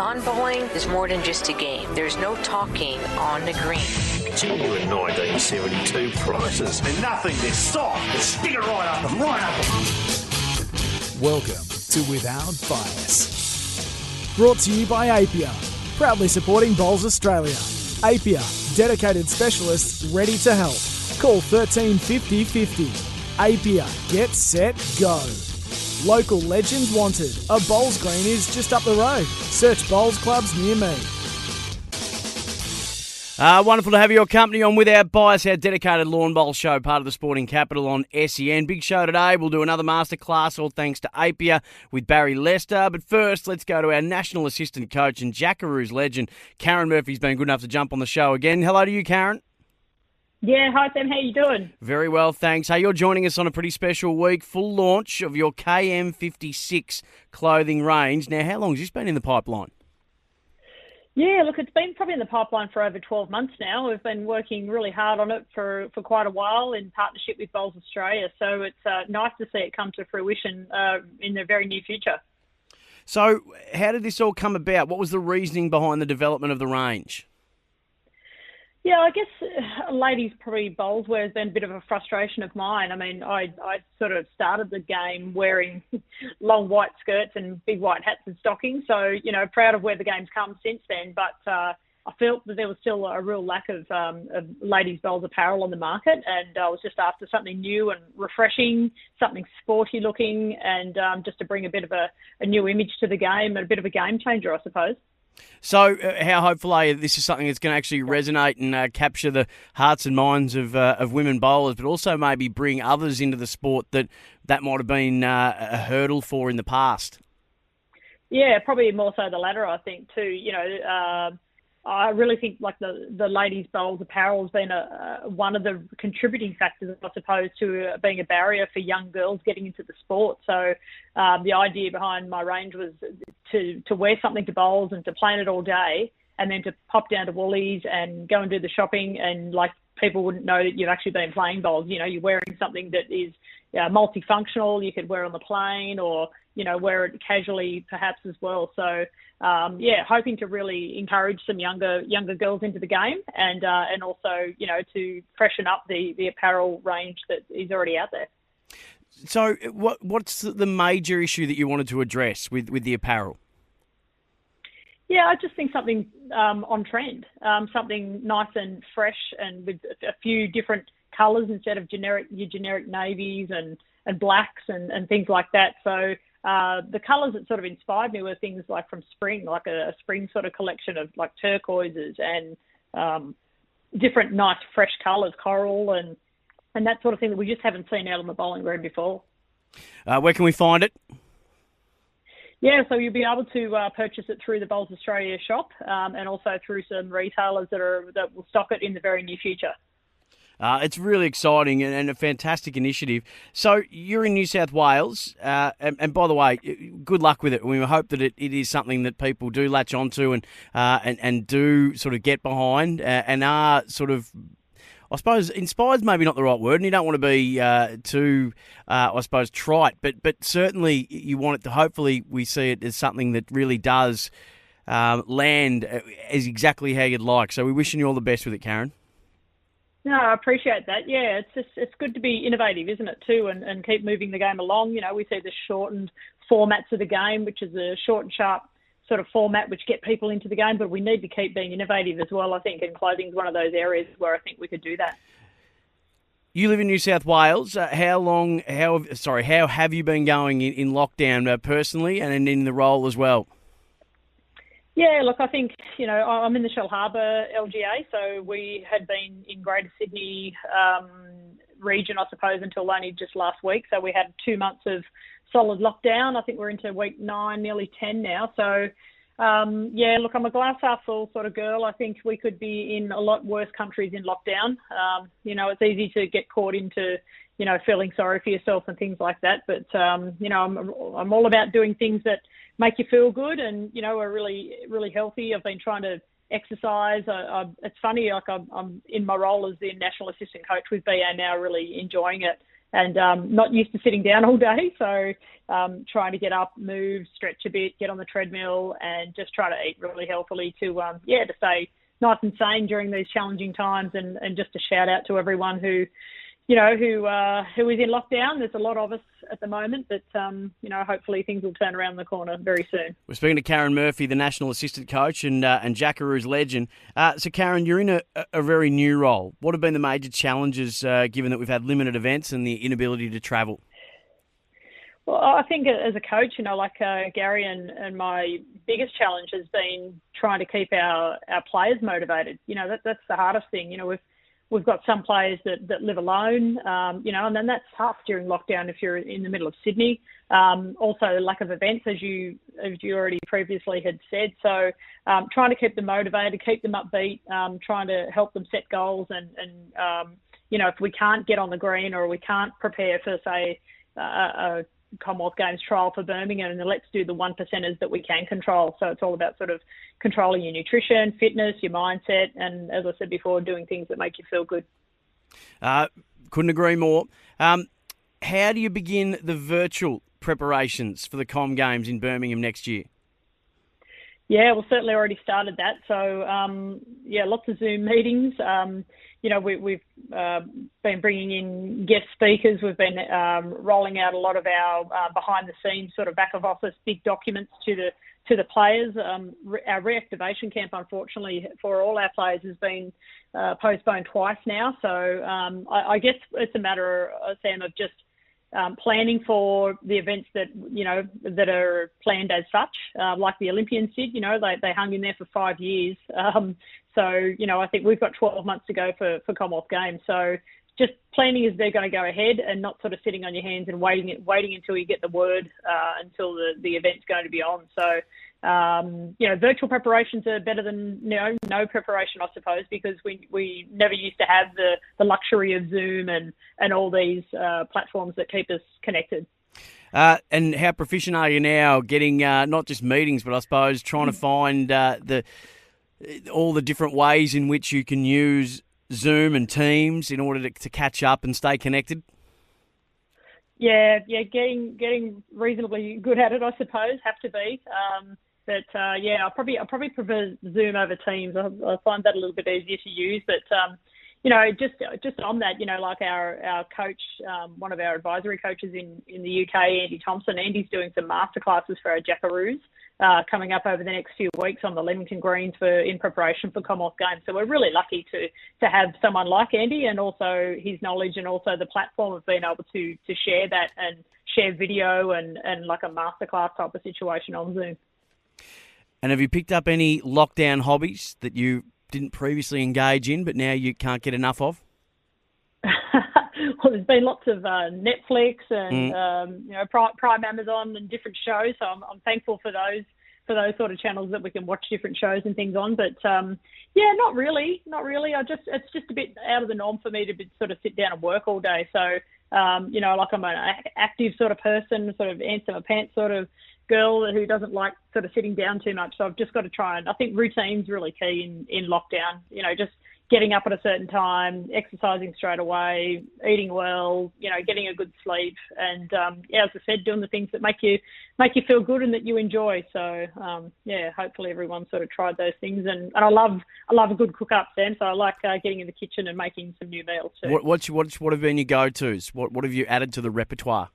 Lawn bowling is more than just a game. There's no talking on the green. Genuine 1972 prices. There's nothing this soft. Just stick it right up and right up. Welcome to Without Bias. Brought to you by Apia, proudly supporting Bowls Australia. Apia, dedicated specialists ready to help. Call 13 50 50. Apia, get set, go. Local legends wanted. A bowls green is just up the road. Search bowls clubs near me. Wonderful to have your company on Without Bias, our dedicated lawn bowl show, part of the Sporting Capital on SEN. Big show today. We'll do another masterclass, all thanks to Apia with Barrie Lester. But first, let's go to our national assistant coach and Jackaroo's legend, Karen Murphy's been good enough to jump on the show again. Hello to you, Karen. Yeah, hi Sam, how you doing? Very well, thanks. Hey, you're joining us on a pretty special week, full launch of your KM56 clothing range. Now, how long has this been in the pipeline? Yeah, look, it's been probably in the pipeline for over 12 months now. We've been working really hard on it for quite a while in partnership with Bowls Australia. So it's nice to see it come to fruition in the very near future. So how did this all come about? What was the reasoning behind the development of the range? Yeah, I guess ladies probably bowls wear has been a bit of a frustration of mine. I mean, I sort of started the game wearing long white skirts and big white hats and stockings. So, you know, proud of where the game's come since then. But I felt that there was still a real lack of ladies bowls apparel on the market. And I was just after something new and refreshing, something sporty looking, and just to bring a bit of a new image to the game and a bit of a game changer, I suppose. So how hopeful are you that this is something that's going to actually resonate and capture the hearts and minds of women bowlers, but also maybe bring others into the sport that might have been a hurdle for in the past? Yeah, probably more so the latter, I think, too. You know, I really think like the ladies bowls apparel has been one of the contributing factors, I suppose, to being a barrier for young girls getting into the sport. So the idea behind my range was to wear something to bowls and to play in it all day, and then to pop down to Woolies and go and do the shopping, and like people wouldn't know that you've actually been playing bowls. You know, you're wearing something that is multifunctional. You could wear it on the plane, or you know, wear it casually perhaps as well. So hoping to really encourage some younger girls into the game, and also, you know, to freshen up the apparel range that is already out there. So what's the major issue that you wanted to address with the apparel? Yeah, I just think something on trend, something nice and fresh, and with a few different colours instead of your generic navies and blacks and things like that. So the colours that sort of inspired me were things like from spring, like a spring sort of collection of like turquoises and different nice fresh colours, coral and that sort of thing that we just haven't seen out on the bowling green before. Where can we find it? Yeah, so you'll be able to purchase it through the Bowls Australia shop, and also through some retailers that will stock it in the very near future. It's really exciting and a fantastic initiative. So you're in New South Wales, and by the way, good luck with it. We hope that it is something that people do latch onto and do sort of get behind, and are sort of, I suppose, inspired's maybe not the right word, and you don't want to be too, I suppose, trite, but certainly you want it to, hopefully we see it as something that really does land as exactly how you'd like. So we're wishing you all the best with it, Karen. No, I appreciate that. Yeah, it's good to be innovative, isn't it, too, and keep moving the game along. You know, we see the shortened formats of the game, which is a short and sharp sort of format which get people into the game, but we need to keep being innovative as well, I think, and clothing is one of those areas where I think we could do that. You live in New South Wales. How have you been going in lockdown personally and in the role as well? Yeah, look, I think, you know, I'm in the Shell Harbour LGA, so we had been in Greater Sydney region, I suppose, until only just last week. So we had 2 months of solid lockdown. I think we're into week 9, nearly 10 now. So, look, I'm a glass half full sort of girl. I think we could be in a lot worse countries in lockdown. You know, it's easy to get caught into, you know, feeling sorry for yourself and things like that. But, you know, I'm all about doing things that make you feel good and, you know, are really, really healthy. I've been trying to exercise. It's funny, like I'm in my role as the national assistant coach with BA now, really enjoying it. and not used to sitting down all day. So trying to get up, move, stretch a bit, get on the treadmill, and just try to eat really healthily to stay nice and sane during these challenging times. And just a shout out to everyone who is in lockdown. There's a lot of us at the moment, but hopefully things will turn around the corner very soon. We're speaking to Karen Murphy, the National Assistant Coach and Jackaroo's legend. So Karen, you're in a very new role. What have been the major challenges given that we've had limited events and the inability to travel? Well, I think as a coach, Gary and my biggest challenge has been trying to keep our players motivated. That's the hardest thing. We've got some players that live alone, and then that's tough during lockdown if you're in the middle of Sydney. Also, lack of events, as you already previously had said. So trying to keep them motivated, keep them upbeat, trying to help them set goals. And if we can't get on the green or we can't prepare for, say, a Commonwealth Games trial for Birmingham, and then let's do the 1%ers that we can control. So it's all about sort of controlling your nutrition, fitness, your mindset, and as I said before, doing things that make you feel good. Couldn't agree more. How do you begin the virtual preparations for the Com Games in Birmingham next year? Yeah, well, certainly already started that. So, lots of Zoom meetings. We've been bringing in guest speakers. We've been rolling out a lot of our behind-the-scenes sort of back-of-office big documents to the players. Our reactivation camp, unfortunately, for all our players has been postponed twice now. So I guess it's a matter, Sam, of just planning for the events that are planned as such, like the Olympians did. They hung in there for 5 years. I think we've got 12 months to go for Commonwealth Games. So just planning as they're going to go ahead and not sort of sitting on your hands and waiting until you get the word until the event's going to be on. So, virtual preparations are better than no preparation, I suppose, because we never used to have the luxury of Zoom and all these platforms that keep us connected. And how proficient are you now getting not just meetings, but I suppose trying to find all the different ways in which you can use Zoom and Teams in order to catch up and stay connected? Yeah, getting reasonably good at it, I suppose. Have to be. I probably prefer Zoom over Teams. I find that a little bit easier to use. But just on that, like our coach, one of our advisory coaches in the UK, Andy Thompson. Andy's doing some masterclasses for our Jackaroos coming up over the next few weeks on the Leamington Greens in preparation for Commonwealth Games. So we're really lucky to have someone like Andy and also his knowledge and also the platform of being able to share that and share video and like a masterclass type of situation on Zoom. And have you picked up any lockdown hobbies that you didn't previously engage in, but now you can't get enough of? Well, there's been lots of Netflix and Prime Amazon and different shows. So I'm thankful for those sort of channels that we can watch different shows and things on. But not really. It's just a bit out of the norm for me to sort of sit down and work all day. So I'm an active sort of person, sort of ants in my pants sort of girl who doesn't like sort of sitting down too much. So I've just got to try and I think routine's really key in lockdown. Just getting up at a certain time, exercising straight away, eating well, getting a good sleep, and as I said, doing the things that make you feel good and that you enjoy. So hopefully everyone sort of tried those things, and I love a good cook up, Sam. So I like getting in the kitchen and making some new meals too. What have been your go-tos? What have you added to the repertoire?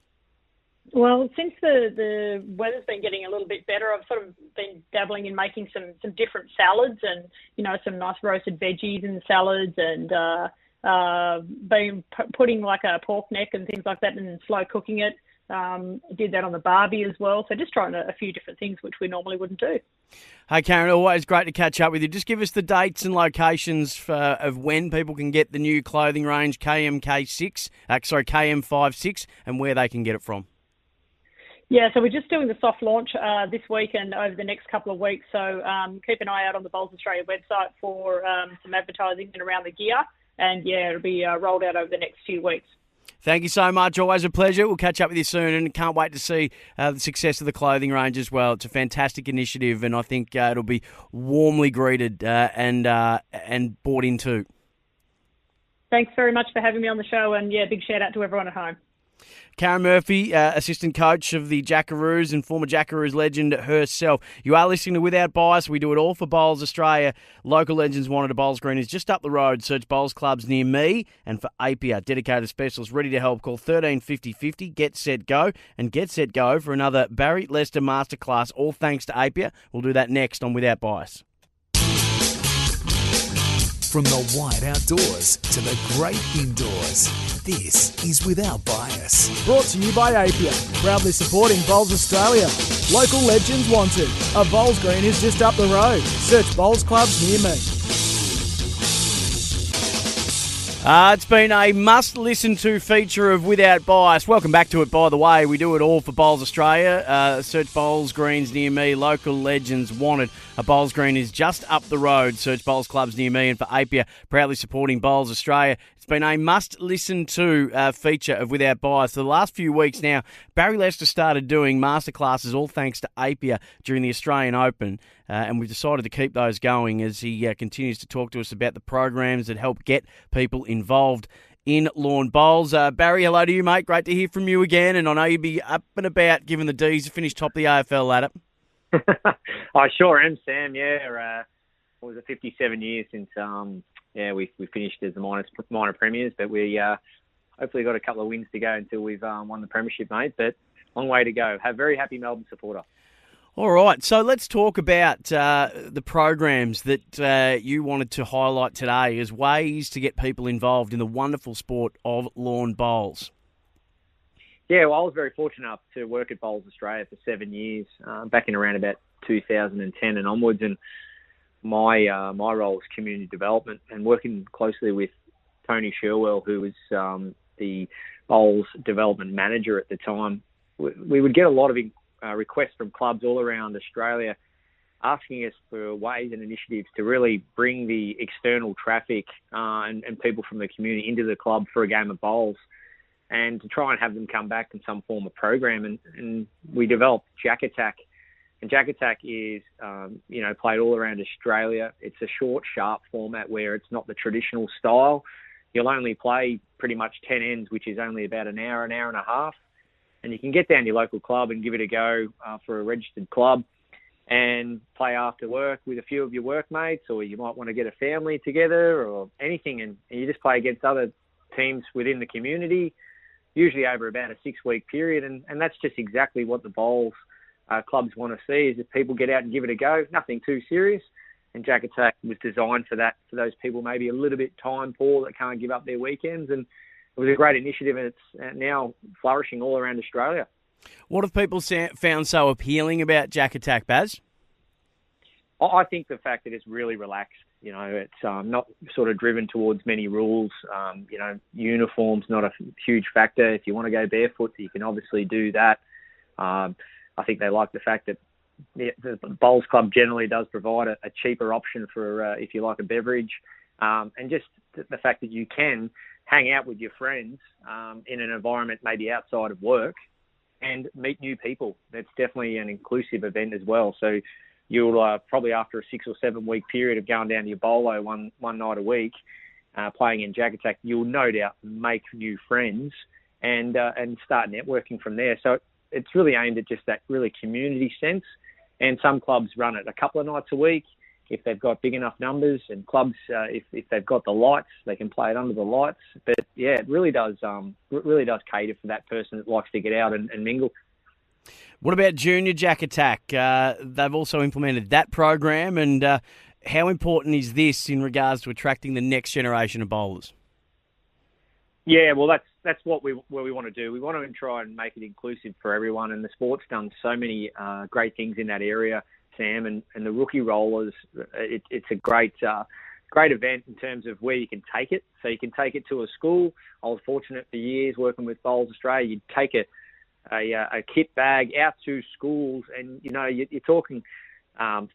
Well, since the weather's been getting a little bit better, I've sort of been dabbling in making some different salads and, some nice roasted veggies in the salads and been putting like a pork neck and things like that and slow cooking it. Did that on the barbie as well. So just trying a few different things which we normally wouldn't do. Hey, Karen, always great to catch up with you. Just give us the dates and locations of when people can get the new clothing range KM56 and where they can get it from. Yeah, so we're just doing the soft launch this week and over the next couple of weeks. So keep an eye out on the Bowls Australia website for some advertising and around the gear. And, it'll be rolled out over the next few weeks. Thank you so much. Always a pleasure. We'll catch up with you soon and can't wait to see the success of the clothing range as well. It's a fantastic initiative and I think it'll be warmly greeted and bought into. Thanks very much for having me on the show and, big shout out to everyone at home. Karen Murphy, assistant coach of the Jackaroos and former Jackaroos legend herself. You are listening to Without Bias. We do it all for Bowls Australia. Local Legends Wanted. A Bowls Green is just up the road. Search Bowls Clubs near me. And for APIA, dedicated specialists ready to help. Call 13 50 50. Get Set Go. And Get Set Go for another Barrie Lester Masterclass. All thanks to APIA. We'll do that next on Without Bias. From the wide outdoors to the great indoors, this is Without Bias. Brought to you by Apia, proudly supporting Bowls Australia. Local Legends Wanted. A Bowls Green is just up the road. Search Bowls Clubs near me. It's been a must-listen-to feature of Without Bias. Welcome back to it, by the way. We do it all for Bowls Australia. Search Bowls Greens near me. Local Legends Wanted. A Bowls Green is just up the road. Search Bowls Clubs near me. And for Apia, proudly supporting Bowls Australia. It's been a must-listen-to feature of Without Bias. For the last few weeks now, Barrie Lester started doing masterclasses, all thanks to Apia, during the Australian Open. And we've decided to keep those going as he continues to talk to us about the programs that help get people involved in lawn bowls. Barry, hello to you, mate. Great to hear from you again. And I know you'll be up and about given the D's to finish top of the AFL ladder. I sure am, Sam. Yeah, it was 57 years since we finished as the minor premiers, but we hopefully got a couple of wins to go until we've won the premiership, mate. But long way to go. Very happy Melbourne supporter. All right, so let's talk about the programs that you wanted to highlight today as ways to get people involved in the wonderful sport of lawn bowls. Yeah, well, I was very fortunate enough to work at Bowls Australia for 7 years, back in around about 2010 and onwards, and my role was community development and working closely with Tony Sherwell, who was the Bowls development manager at the time. We would get a lot of requests from clubs all around Australia asking us for ways and initiatives to really bring the external traffic and people from the community into the club for a game of bowls and to try and have them come back in some form of program. And we developed Jack Attack. And Jack Attack is, played all around Australia. It's a short, sharp format where it's not the traditional style. You'll only play pretty much 10 ends, which is only about an hour and a half. And you can get down to your local club and give it a go for a registered club and play after work with a few of your workmates, or you might want to get a family together or anything, and you just play against other teams within the community, usually over about a 6-week period. And that's just exactly what the bowls clubs want to see, is if people get out and give it a go, nothing too serious. And Jack Attack was designed for that, for those people maybe a little bit time poor that can't give up their weekends. And it was a great initiative, and it's now flourishing all around Australia. What have people found so appealing about Jack Attack, Baz? I think the fact that it's really relaxed. It's not sort of driven towards many rules. Uniforms not a huge factor. If you want to go barefoot, you can obviously do that. I think they like the fact that the Bowls Club generally does provide a cheaper option for if you like a beverage, and just the fact that you can hang out with your friends in an environment maybe outside of work and meet new people. That's definitely an inclusive event as well. So you'll probably, after a 6 or 7 week period of going down to your bolo one night a week, playing in Jack Attack, you'll no doubt make new friends and start networking from there. So it's really aimed at just that really community sense. And some clubs run it a couple of nights a week if they've got big enough numbers, and clubs, if they've got the lights, they can play it under the lights. But yeah, it really does cater for that person that likes to get out and mingle. What about Junior Jack Attack? They've also implemented that program, and how important is this in regards to attracting the next generation of bowlers? Yeah, well, that's what we want to do. We want to try and make it inclusive for everyone, and the sport's done so many great things in that area, Sam, and the rookie rollers. It's a great event in terms of where you can take it. So you can take it to a school. I was fortunate for years working with Bowls Australia. You'd take a kit bag out to schools, and you're talking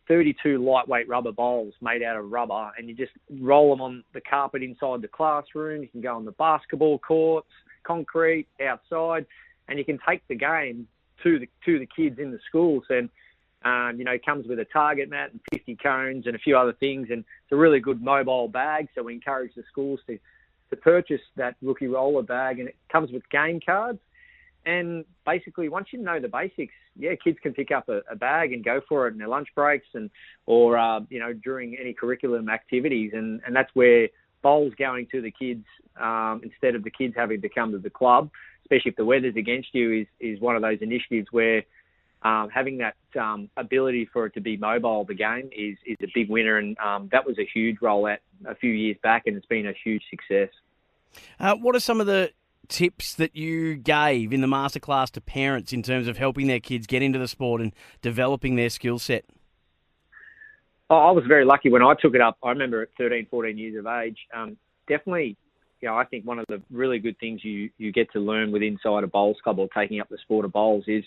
32 lightweight rubber bowls made out of rubber, and you just roll them on the carpet inside the classroom. You can go on the basketball courts, concrete, outside, and you can take the game to the kids in the schools. And it comes with a target mat and 50 cones and a few other things, and it's a really good mobile bag. So we encourage the schools to purchase that rookie roller bag, and it comes with game cards. And basically, once you know the basics, kids can pick up a bag and go for it in their lunch breaks or during any curriculum activities. And that's where bowls going to the kids instead of the kids having to come to the club, especially if the weather's against you, is one of those initiatives where having that ability for it to be mobile, the game, is a big winner. And that was a huge rollout a few years back, and it's been a huge success. What are some of the tips that you gave in the masterclass to parents in terms of helping their kids get into the sport and developing their skill set? I was very lucky when I took it up. I remember at 13, 14 years of age, definitely, I think one of the really good things you get to learn with inside a bowls club or taking up the sport of bowls is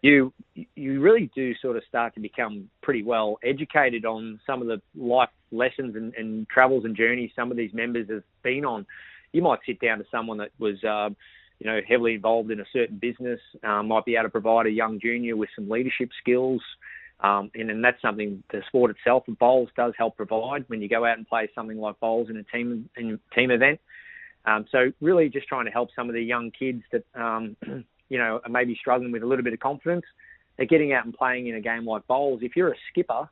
you really do sort of start to become pretty well educated on some of the life lessons and travels and journeys some of these members have been on. You might sit down to someone that was, heavily involved in a certain business, might be able to provide a young junior with some leadership skills. And that's something the sport itself of bowls does help provide when you go out and play something like bowls in a team event. So really just trying to help some of the young kids that, are maybe struggling with a little bit of confidence. They're getting out and playing in a game like bowls. If you're a skipper,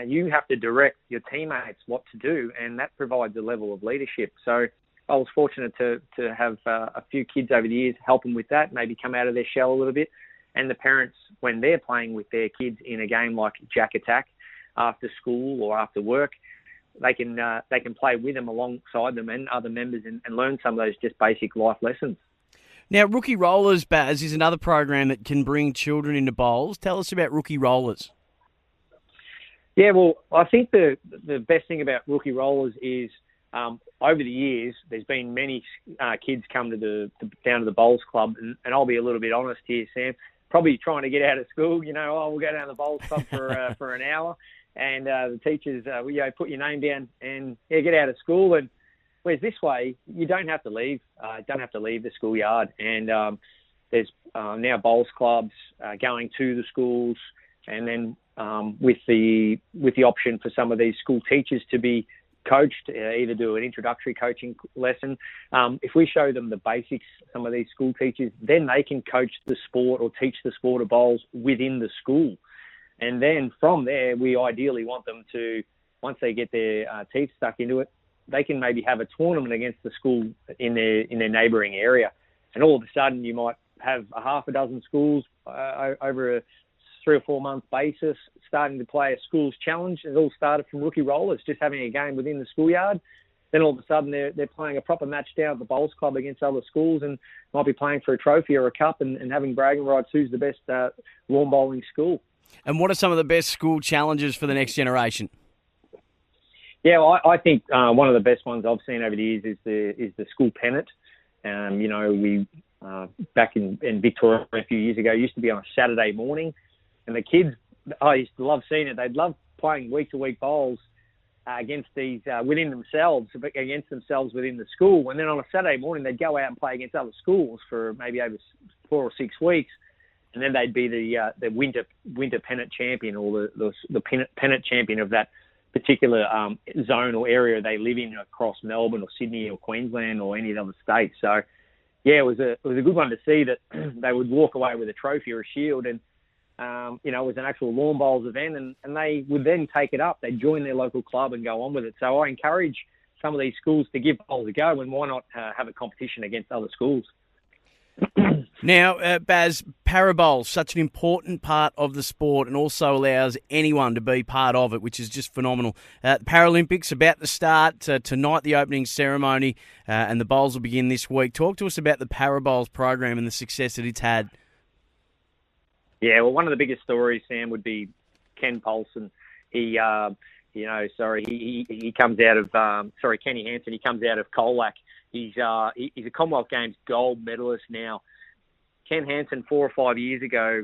you have to direct your teammates what to do, and that provides a level of leadership. So I was fortunate to have a few kids over the years help them with that, maybe come out of their shell a little bit. And the parents, when they're playing with their kids in a game like Jack Attack after school or after work, they can play with them alongside them and other members and learn some of those just basic life lessons. Now, Rookie Rollers, Baz, is another program that can bring children into bowls. Tell us about Rookie Rollers. Yeah, well, I think the best thing about Rookie Rollers is over the years, there's been many kids come down to the bowls club, and I'll be a little bit honest here, Sam, probably trying to get out of school. We'll go down to the bowls club for an hour, and the teachers, put your name down and get out of school. And whereas this way, you don't have to leave. Don't have to leave the schoolyard. And there's now bowls clubs going to the schools, and then with the option for some of these school teachers to be coached, either do an introductory coaching lesson. If we show them the basics, some of these school teachers, then they can coach the sport or teach the sport of bowls within the school. And then from there, we ideally want them to, once they get their teeth stuck into it, they can maybe have a tournament against the school in their neighbouring area. And all of a sudden, you might have a half a dozen schools over a 3 or 4 month basis starting to play a schools challenge. It all started from Rookie Rollers, just having a game within the schoolyard. Then all of a sudden they're playing a proper match down at the bowls club against other schools and might be playing for a trophy or a cup and having bragging rights who's the best lawn bowling school. And what are some of the best school challenges for the next generation? Yeah, well, I think one of the best ones I've seen over the years is the school pennant. We back in Victoria a few years ago, used to be on a Saturday morning. And the kids, I used to love seeing it. They'd love playing week-to-week bowls against these within themselves within the school. And then on a Saturday morning, they'd go out and play against other schools for maybe over 4 or 6 weeks. And then they'd be the winter pennant champion or the pennant champion of that particular zone or area they live in across Melbourne or Sydney or Queensland or any other state. So, yeah, it was a good one to see that they would walk away with a trophy or a shield and, it was an actual lawn bowls event, and they would then take it up. They'd join their local club and go on with it. So I encourage some of these schools to give bowls a go, and why not have a competition against other schools? Now, Baz, Parabowls, such an important part of the sport and also allows anyone to be part of it, which is just phenomenal. The Paralympics about to start tonight, the opening ceremony, and the bowls will begin this week. Talk to us about the Parabowls program and the success that it's had. Yeah, well, one of the biggest stories, Sam, would be Ken Paulson. He comes out of, Kenny Hansen. He comes out of Colac. He's a Commonwealth Games gold medalist now. Ken Hansen, 4 or 5 years ago,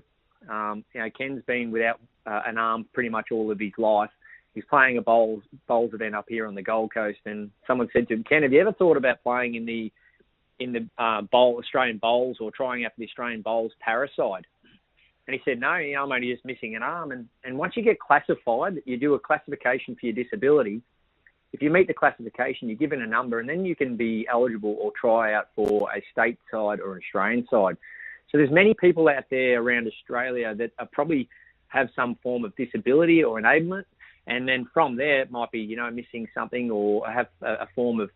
Ken's been without an arm pretty much all of his life. He's playing a bowls event up here on the Gold Coast, and someone said to him, "Ken, have you ever thought about playing in the Australian Bowls or trying out for the Australian Bowls Paraside?" And he said, "No, I'm only just missing an arm." And once you get classified, you do a classification for your disability. if you meet the classification, you're given a number, and then you can be eligible or try out for a state side or an Australian side. So there's many people out there around Australia that are probably have some form of disability or enablement, and then from there it might be, missing something or have a form of,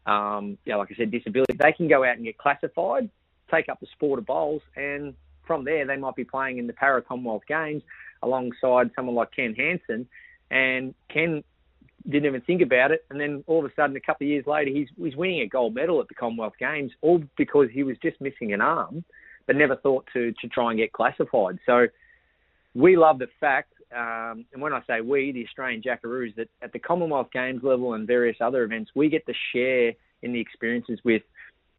like I said, disability. They can go out and get classified, take up the sport of bowls, and from there they might be playing in the Para-Commonwealth Games alongside someone like Ken Hansen, and Ken didn't even think about it, and then all of a sudden, a couple of years later, he's winning a gold medal at the Commonwealth Games, all because he was just missing an arm, but never thought to try and get classified. So we love the fact, and when I say we, the Australian Jackaroos, that at the Commonwealth Games level and various other events, we get to share in the experiences with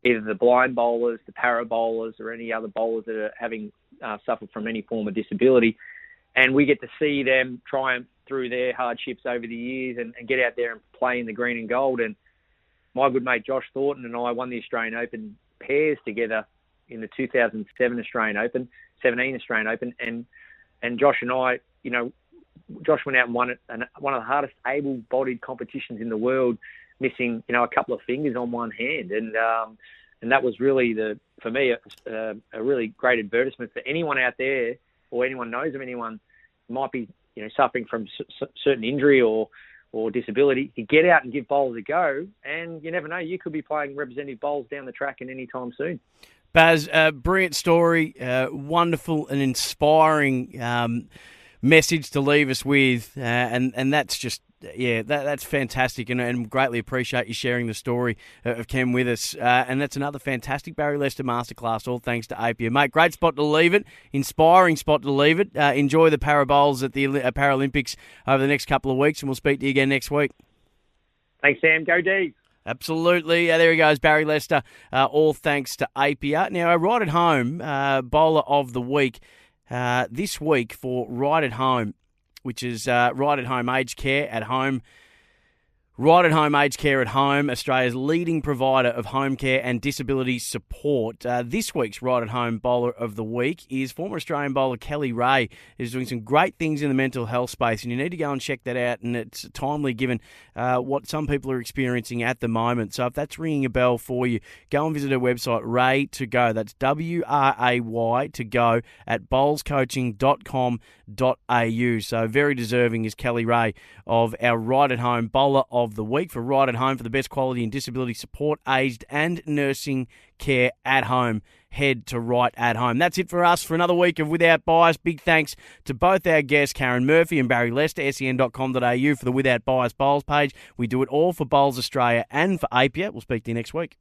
either the blind bowlers, the para bowlers, or any other bowlers that are having suffered from any form of disability. And we get to see them triumph through their hardships over the years and get out there and play in the green and gold. And my good mate Josh Thornton and I won the Australian Open pairs together in the 2007 Australian Open, 17 Australian Open. And Josh and I, Josh went out and won it, one of the hardest able-bodied competitions in the world, missing, a couple of fingers on one hand. And that was really, for me, a really great advertisement for anyone out there, or anyone knows of anyone who might be, suffering from certain injury or disability, to get out and give bowls a go. And you never know, you could be playing representative bowls down the track in any time soon. Baz, brilliant story, wonderful and inspiring message to leave us with, and that's just, that's fantastic, and greatly appreciate you sharing the story of Ken with us. And that's another fantastic Barrie Lester masterclass, all thanks to Apia. Mate, great spot to leave it, inspiring spot to leave it. Enjoy the Para Bowls at the Paralympics over the next couple of weeks, and we'll speak to you again next week. Thanks, Sam. Go D's. Absolutely. There he goes, Barrie Lester, all thanks to Apia. Now, Right at Home, Bowler of the Week, this week for Right at Home, which is Right at Home Aged Care at Home. Right at Home Aged Care at Home, Australia's leading provider of home care and disability support. This week's Right at Home Bowler of the Week is former Australian bowler Kelly Ray, who's doing some great things in the mental health space, and you need to go and check that out, and it's timely given what some people are experiencing at the moment. So if that's ringing a bell for you, go and visit her website, Ray to Go. That's WRAY to go at bowlscoaching.com.au. So very deserving is Kelly Ray of our Right at Home Bowler of the Week for Right at Home for the best quality in disability support, aged and nursing care at home. Head to Right at Home. That's it for us for another week of Without Bias. Big thanks to both our guests, Karen Murphy and Barrie Lester, sen.com.au for the Without Bias Bowls page. We do it all for Bowls Australia and for Apia. We'll speak to you next week.